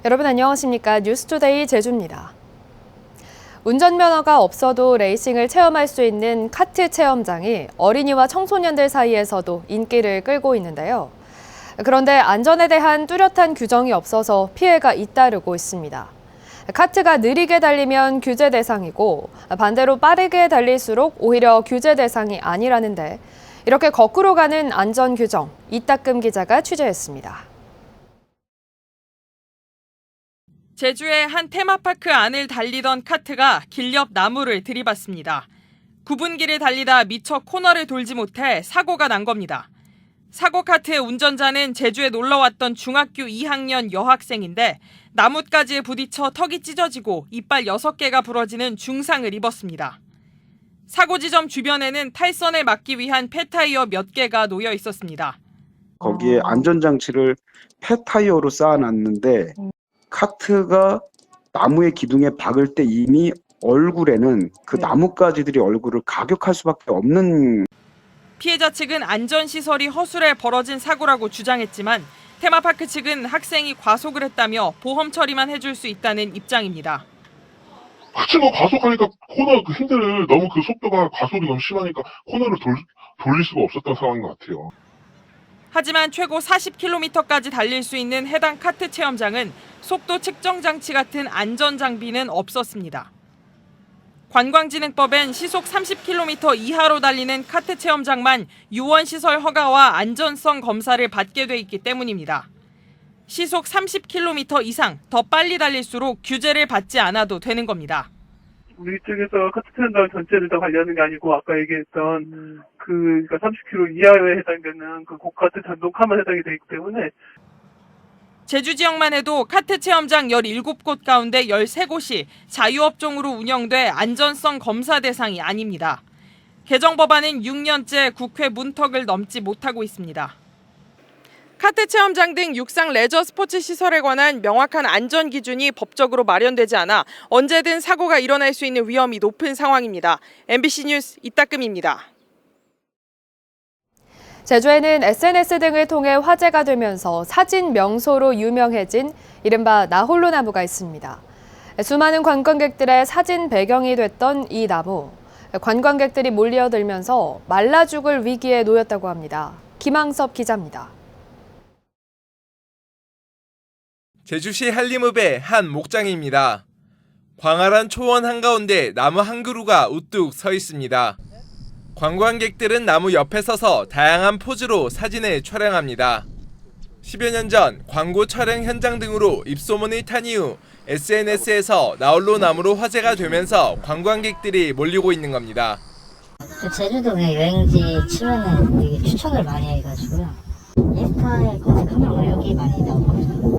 여러분 안녕하십니까? 뉴스투데이 제주입니다. 운전면허가 없어도 레이싱을 체험할 수 있는 카트 체험장이 어린이와 청소년들 사이에서도 인기를 끌고 있는데요. 그런데 안전에 대한 뚜렷한 규정이 없어서 피해가 잇따르고 있습니다. 카트가 느리게 달리면 규제 대상이고 반대로 빠르게 달릴수록 오히려 규제 대상이 아니라는데 이렇게 거꾸로 가는 안전 규정, 이따금 기자가 취재했습니다. 제주의 한 테마파크 안을 달리던 카트가 길 옆 나무를 들이받습니다. 굽은 길을 달리다 미처 코너를 돌지 못해 사고가 난 겁니다. 사고 카트의 운전자는 제주에 놀러 왔던 중학교 2학년 여학생인데 나뭇가지에 부딪혀 턱이 찢어지고 이빨 6개가 부러지는 중상을 입었습니다. 사고 지점 주변에는 탈선을 막기 위한 폐타이어 몇 개가 놓여 있었습니다. 거기에 안전장치를 폐타이어로 쌓아놨는데 카트가 나무의 기둥에 박을 때 이미 얼굴에는 그 나뭇가지들이 얼굴을 가격할 수밖에 없는. 피해자 측은 안전시설이 허술해 벌어진 사고라고 주장했지만 테마파크 측은 학생이 과속을 했다며 보험 처리만 해줄 수 있다는 입장입니다. 하지만 과속하니까 코너 그 핸들을 너무 그 속도가 가속이 너무 심하니까 코너를 돌릴 수가 없었던 상황인 것 같아요. 하지만 최고 40km까지 달릴 수 있는 해당 카트 체험장은 속도 측정 장치 같은 안전 장비는 없었습니다. 관광진흥법엔 시속 30km 이하로 달리는 카트 체험장만 유원시설 허가와 안전성 검사를 받게 돼 있기 때문입니다. 시속 30km 이상 더 빨리 달릴수록 규제를 받지 않아도 되는 겁니다. 우리 쪽에서 카트 체험장 전체를 다 관리하는 게 아니고 아까 얘기했던 그러니까 30km 이하에 해당되는 그 고카트 전동카만 해당이 되기 때문에. 제주 지역만 해도 카트 체험장 17곳 가운데 13곳이 자유업종으로 운영돼 안전성 검사 대상이 아닙니다. 개정 법안은 6년째 국회 문턱을 넘지 못하고 있습니다. 카트 체험장 등 육상 레저 스포츠 시설에 관한 명확한 안전 기준이 법적으로 마련되지 않아 언제든 사고가 일어날 수 있는 위험이 높은 상황입니다. MBC 뉴스 이따금입니다. 제주에는 SNS 등을 통해 화제가 되면서 사진 명소로 유명해진 이른바 나홀로 나무가 있습니다. 수많은 관광객들의 사진 배경이 됐던 이 나무. 관광객들이 몰려들면서 말라 죽을 위기에 놓였다고 합니다. 김항섭 기자입니다. 제주시 한림읍의 한 목장입니다. 광활한 초원 한가운데 나무 한 그루가 우뚝 서 있습니다. 관광객들은 나무 옆에 서서 다양한 포즈로 사진을 촬영합니다. 10여 년 전 광고 촬영 현장 등으로 입소문을 탄 이후 SNS에서 나홀로 나무로 화제가 되면서 관광객들이 몰리고 있는 겁니다. 제주도 그냥 여행지 치면은 되게 추천을 많이 해가지고요. 인스타에 검색하면 여기 많이 나오거든요.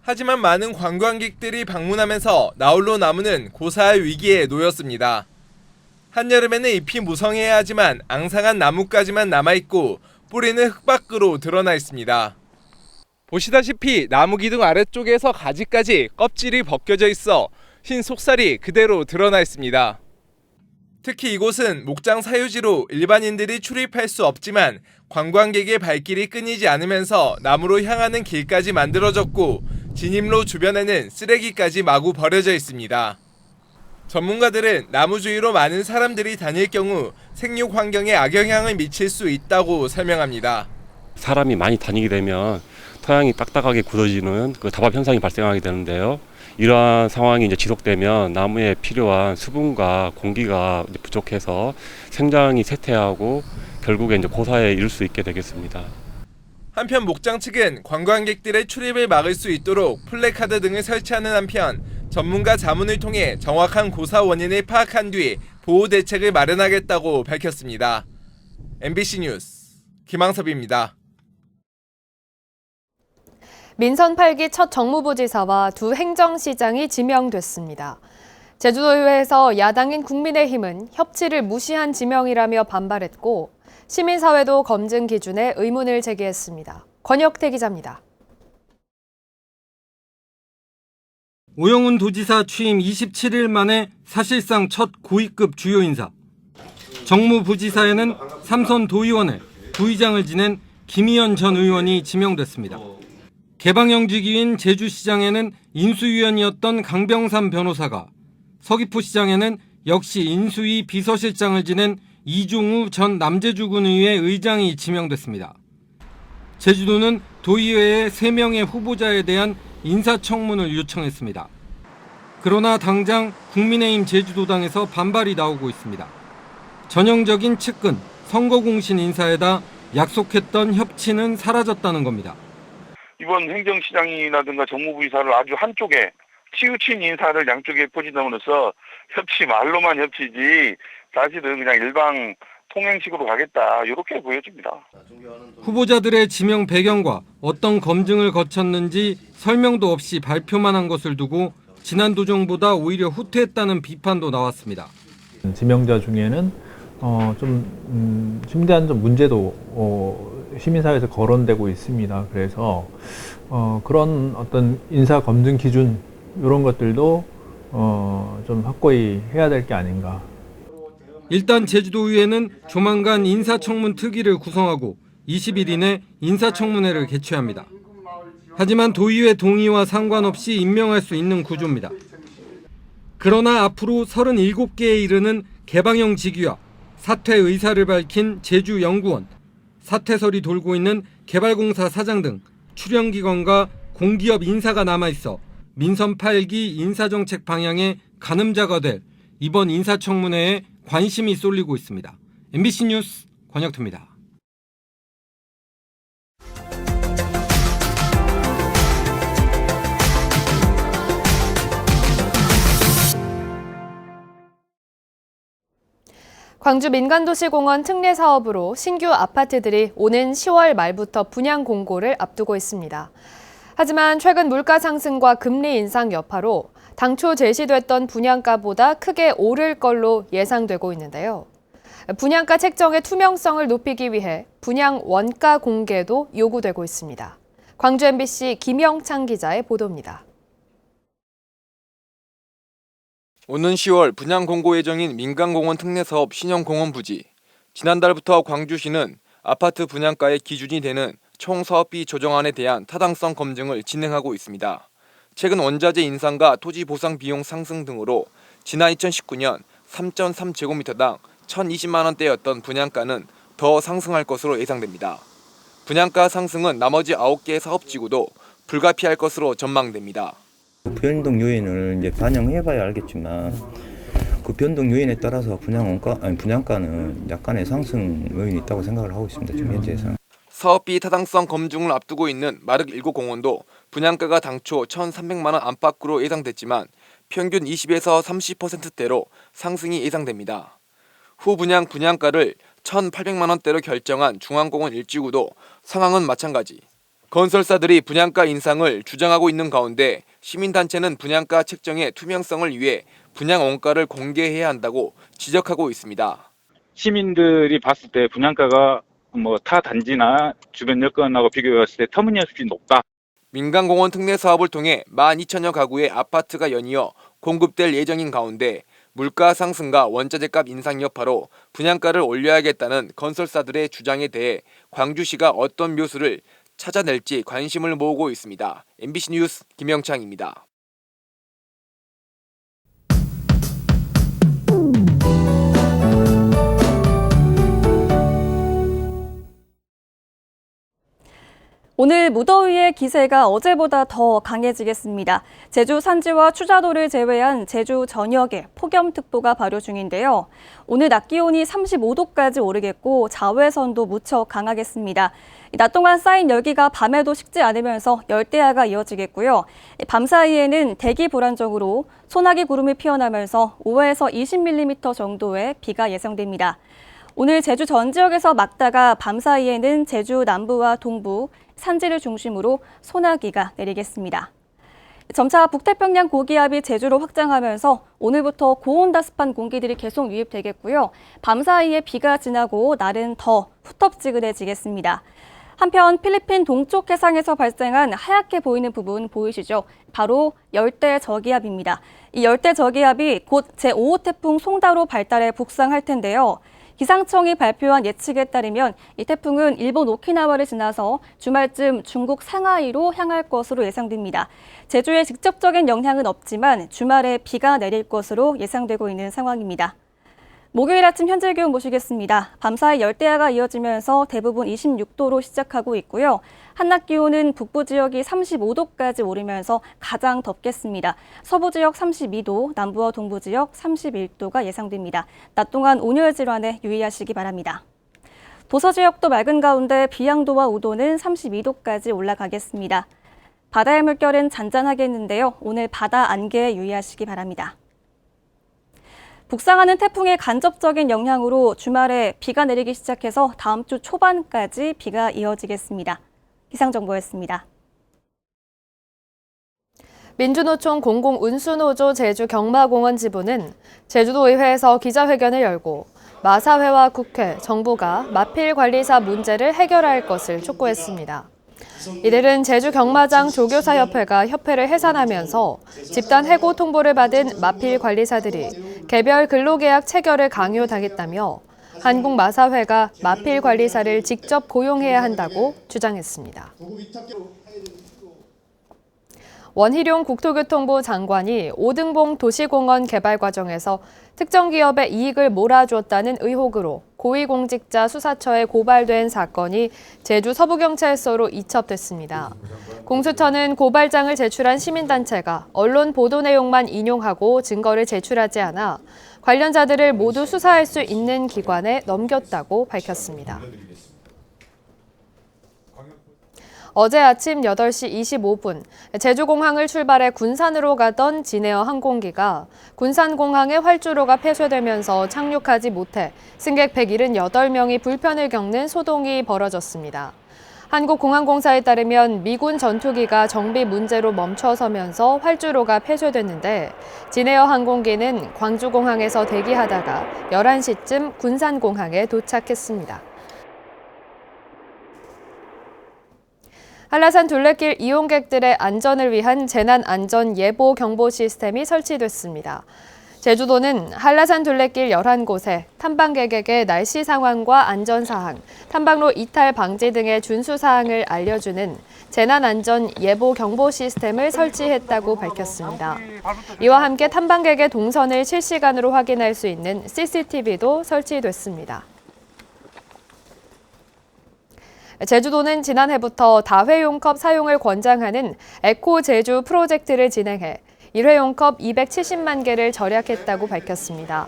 하지만 많은 관광객들이 방문하면서 나홀로 나무는 고사할 위기에 놓였습니다. 한여름에는 잎이 무성해야 하지만 앙상한 나뭇가지만 남아있고 뿌리는 흙 밖으로 드러나 있습니다. 보시다시피 나무 기둥 아래쪽에서 가지까지 껍질이 벗겨져 있어 흰 속살이 그대로 드러나 있습니다. 특히 이곳은 목장 사유지로 일반인들이 출입할 수 없지만 관광객의 발길이 끊이지 않으면서 나무로 향하는 길까지 만들어졌고 진입로 주변에는 쓰레기까지 마구 버려져 있습니다. 전문가들은 나무 주위로 많은 사람들이 다닐 경우 생육 환경에 악영향을 미칠 수 있다고 설명합니다. 사람이 많이 다니게 되면 토양이 딱딱하게 굳어지는 그 답답 현상이 발생하게 되는데요. 이러한 상황이 이제 지속되면 나무에 필요한 수분과 공기가 이제 부족해서 생장이 쇠퇴하고 결국에 이제 고사에 이를 수 있게 되겠습니다. 한편 목장 측은 관광객들의 출입을 막을 수 있도록 플래카드 등을 설치하는 한편 전문가 자문을 통해 정확한 고사 원인을 파악한 뒤 보호 대책을 마련하겠다고 밝혔습니다. MBC 뉴스 김항섭입니다. 민선 8기 첫 정무부지사와 두 행정시장이 지명됐습니다. 제주도의회에서 야당인 국민의힘은 협치를 무시한 지명이라며 반발했고 시민사회도 검증 기준에 의문을 제기했습니다. 권혁태 기자입니다. 오영훈 도지사 취임 27일 만에 사실상 첫 고위급 주요 인사. 정무부지사에는 삼선 도의원에 부의장을 지낸 김희연 전 의원이 지명됐습니다. 개방형직위인 제주시장에는 인수위원이었던 강병삼 변호사가, 서귀포시장에는 역시 인수위 비서실장을 지낸 이종우 전 남제주군의회 의장이 지명됐습니다. 제주도는 도의회에 3명의 후보자에 대한 인사청문을 요청했습니다. 그러나 당장 국민의힘 제주도당에서 반발이 나오고 있습니다. 전형적인 측근, 선거공신 인사에다 약속했던 협치는 사라졌다는 겁니다. 이번 행정시장이라든가 정무부이사를 아주 한쪽에 치우친 인사를 양쪽에 퍼지함으로써 협치, 말로만 협치지 사실은 그냥 일방 통행식으로 가겠다, 이렇게 보여집니다. 후보자들의 지명 배경과 어떤 검증을 거쳤는지 설명도 없이 발표만 한 것을 두고 지난 도정보다 오히려 후퇴했다는 비판도 나왔습니다. 지명자 중에는 좀 심대한 좀 문제도 시민사회에서 거론되고 있습니다. 그래서 그런 어떤 인사 검증 기준 이런 것들도 좀 확고히 해야 될 게 아닌가. 일단 제주도의회는 조만간 인사청문 특위를 구성하고 20일 이내 인사청문회를 개최합니다. 하지만 도의회 동의와 상관없이 임명할 수 있는 구조입니다. 그러나 앞으로 37개에 이르는 개방형 직위와 사퇴 의사를 밝힌 제주연구원, 사퇴설이 돌고 있는 개발공사 사장 등 출연기관과 공기업 인사가 남아있어 민선 8기 인사정책 방향의 가늠자가 될 이번 인사청문회에 관심이 쏠리고 있습니다. MBC 뉴스 권혁태입니다. 광주 민간도시공원 특례 사업으로 신규 아파트들이 오는 10월 말부터 분양 공고를 앞두고 있습니다. 하지만 최근 물가 상승과 금리 인상 여파로 당초 제시됐던 분양가보다 크게 오를 걸로 예상되고 있는데요. 분양가 책정의 투명성을 높이기 위해 분양 원가 공개도 요구되고 있습니다. 광주 MBC 김영창 기자의 보도입니다. 오는 10월 분양 공고 예정인 민간공원 특례사업 신형공원 부지. 지난달부터 광주시는 아파트 분양가의 기준이 되는 총사업비 조정안에 대한 타당성 검증을 진행하고 있습니다. 최근 원자재 인상과 토지 보상 비용 상승 등으로 지난 2019년 3.3제곱미터당 1,020만 원대였던 분양가는 더 상승할 것으로 예상됩니다. 분양가 상승은 나머지 9개의 사업지구도 불가피할 것으로 전망됩니다. 변동 요인을 이제 반영해봐야 알겠지만 그 변동 요인에 따라서 분양가는 약간의 상승 요인이 있다고 생각을 하고 있습니다. 지금 현재에서는. 사업비 타당성 검증을 앞두고 있는 마륵 7공원도 분양가가 당초 1,300만 원 안팎으로 예상됐지만 평균 20에서 30%대로 상승이 예상됩니다. 후 분양가를 1,800만 원대로 결정한 중앙공원 일지구도 상황은 마찬가지. 건설사들이 분양가 인상을 주장하고 있는 가운데 시민단체는 분양가 책정의 투명성을 위해 분양 원가를 공개해야 한다고 지적하고 있습니다. 시민들이 봤을 때 분양가가 타 단지나 주변 여건하고 비교했을 때 터무니없이 높다. 민간공원 특례 사업을 통해 12,000여 가구의 아파트가 연이어 공급될 예정인 가운데 물가 상승과 원자재값 인상 여파로 분양가를 올려야겠다는 건설사들의 주장에 대해 광주시가 어떤 묘수를 찾아낼지 관심을 모으고 있습니다. MBC 뉴스 김영창입니다. 오늘 무더위의 기세가 어제보다 더 강해지겠습니다. 제주 산지와 추자도를 제외한 제주 전역에 폭염특보가 발효 중인데요. 오늘 낮 기온이 35도까지 오르겠고 자외선도 무척 강하겠습니다. 낮 동안 쌓인 열기가 밤에도 식지 않으면서 열대야가 이어지겠고요. 밤 사이에는 대기 불안정으로 소나기 구름이 피어나면서 5에서 20mm 정도의 비가 예상됩니다. 오늘 제주 전 지역에서 막다가 밤 사이에는 제주 남부와 동부, 산지를 중심으로 소나기가 내리겠습니다. 점차 북태평양 고기압이 제주로 확장하면서 오늘부터 고온다습한 공기들이 계속 유입되겠고요. 밤 사이에 비가 지나고 날은 더 후텁지근해지겠습니다. 한편 필리핀 동쪽 해상에서 발생한 하얗게 보이는 부분 보이시죠? 바로 열대 저기압입니다. 이 열대 저기압이 곧 제5호 태풍 송다로 발달해 북상할 텐데요. 기상청이 발표한 예측에 따르면 이 태풍은 일본 오키나와를 지나서 주말쯤 중국 상하이로 향할 것으로 예상됩니다. 제주에 직접적인 영향은 없지만 주말에 비가 내릴 것으로 예상되고 있는 상황입니다. 목요일 아침 현재 기온 보시겠습니다. 밤사이 열대야가 이어지면서 대부분 26도로 시작하고 있고요. 한낮 기온은 북부 지역이 35도까지 오르면서 가장 덥겠습니다. 서부 지역 32도, 남부와 동부 지역 31도가 예상됩니다. 낮 동안 온열 질환에 유의하시기 바랍니다. 도서 지역도 맑은 가운데 비양도와 우도는 32도까지 올라가겠습니다. 바다의 물결은 잔잔하겠는데요. 오늘 바다 안개에 유의하시기 바랍니다. 북상하는 태풍의 간접적인 영향으로 주말에 비가 내리기 시작해서 다음 주 초반까지 비가 이어지겠습니다. 기상정보였습니다. 민주노총 공공운수노조 제주경마공원 지부는 제주도의회에서 기자회견을 열고 마사회와 국회, 정부가 마필관리사 문제를 해결할 것을 촉구했습니다. 이들은 제주경마장 조교사협회가 협회를 해산하면서 집단 해고 통보를 받은 마필 관리사들이 개별 근로계약 체결을 강요당했다며 한국마사회가 마필 관리사를 직접 고용해야 한다고 주장했습니다. 원희룡 국토교통부 장관이 오등봉 도시공원 개발 과정에서 특정 기업의 이익을 몰아주었다는 의혹으로 고위공직자 수사처에 고발된 사건이 제주 서부경찰서로 이첩됐습니다. 공수처는 고발장을 제출한 시민단체가 언론 보도 내용만 인용하고 증거를 제출하지 않아 관련자들을 모두 수사할 수 있는 기관에 넘겼다고 밝혔습니다. 어제 아침 8시 25분 제주공항을 출발해 군산으로 가던 진에어 항공기가 군산공항의 활주로가 폐쇄되면서 착륙하지 못해 승객 178명이 불편을 겪는 소동이 벌어졌습니다. 한국공항공사에 따르면 미군 전투기가 정비 문제로 멈춰서면서 활주로가 폐쇄됐는데 진에어 항공기는 광주공항에서 대기하다가 11시쯤 군산공항에 도착했습니다. 한라산 둘레길 이용객들의 안전을 위한 재난안전 예보 경보 시스템이 설치됐습니다. 제주도는 한라산 둘레길 11곳에 탐방객에게 날씨 상황과 안전사항, 탐방로 이탈 방지 등의 준수사항을 알려주는 재난안전 예보 경보 시스템을 설치했다고 밝혔습니다. 이와 함께 탐방객의 동선을 실시간으로 확인할 수 있는 CCTV도 설치됐습니다. 제주도는 지난해부터 다회용컵 사용을 권장하는 에코 제주 프로젝트를 진행해 일회용컵 270만 개를 절약했다고 밝혔습니다.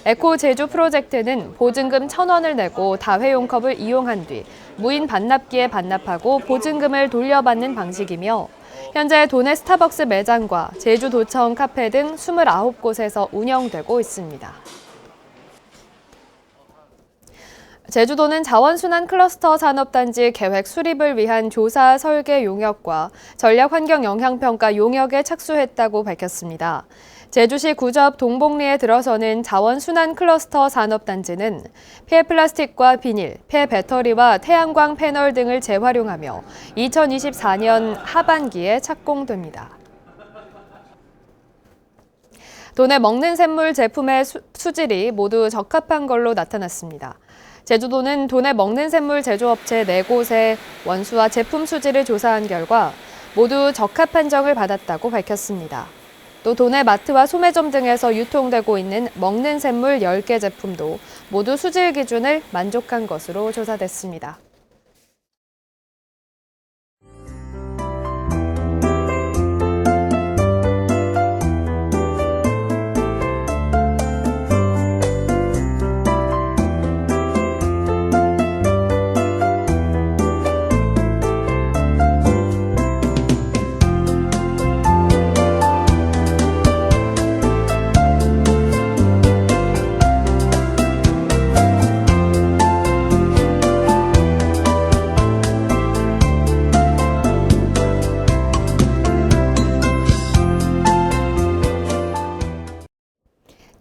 에코 제주 프로젝트는 보증금 1,000원을 내고 다회용컵을 이용한 뒤 무인 반납기에 반납하고 보증금을 돌려받는 방식이며 현재 도내 스타벅스 매장과 제주도청 카페 등 29곳에서 운영되고 있습니다. 제주도는 자원순환 클러스터 산업단지 계획 수립을 위한 조사 설계 용역과 전략환경영향평가 용역에 착수했다고 밝혔습니다. 제주시 구좌읍 동복리에 들어서는 자원순환 클러스터 산업단지는 폐플라스틱과 비닐, 폐배터리와 태양광 패널 등을 재활용하며 2024년 하반기에 착공됩니다. 도내 먹는 샘물 제품의 수질이 모두 적합한 걸로 나타났습니다. 제주도는 도내 먹는 샘물 제조업체 4곳의 원수와 제품 수질을 조사한 결과 모두 적합 판정을 받았다고 밝혔습니다. 또 도내 마트와 소매점 등에서 유통되고 있는 먹는 샘물 10개 제품도 모두 수질 기준을 만족한 것으로 조사됐습니다.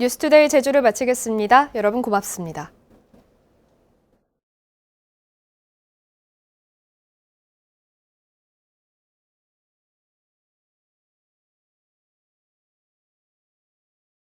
뉴스투데이 제주를 마치겠습니다. 여러분 고맙습니다.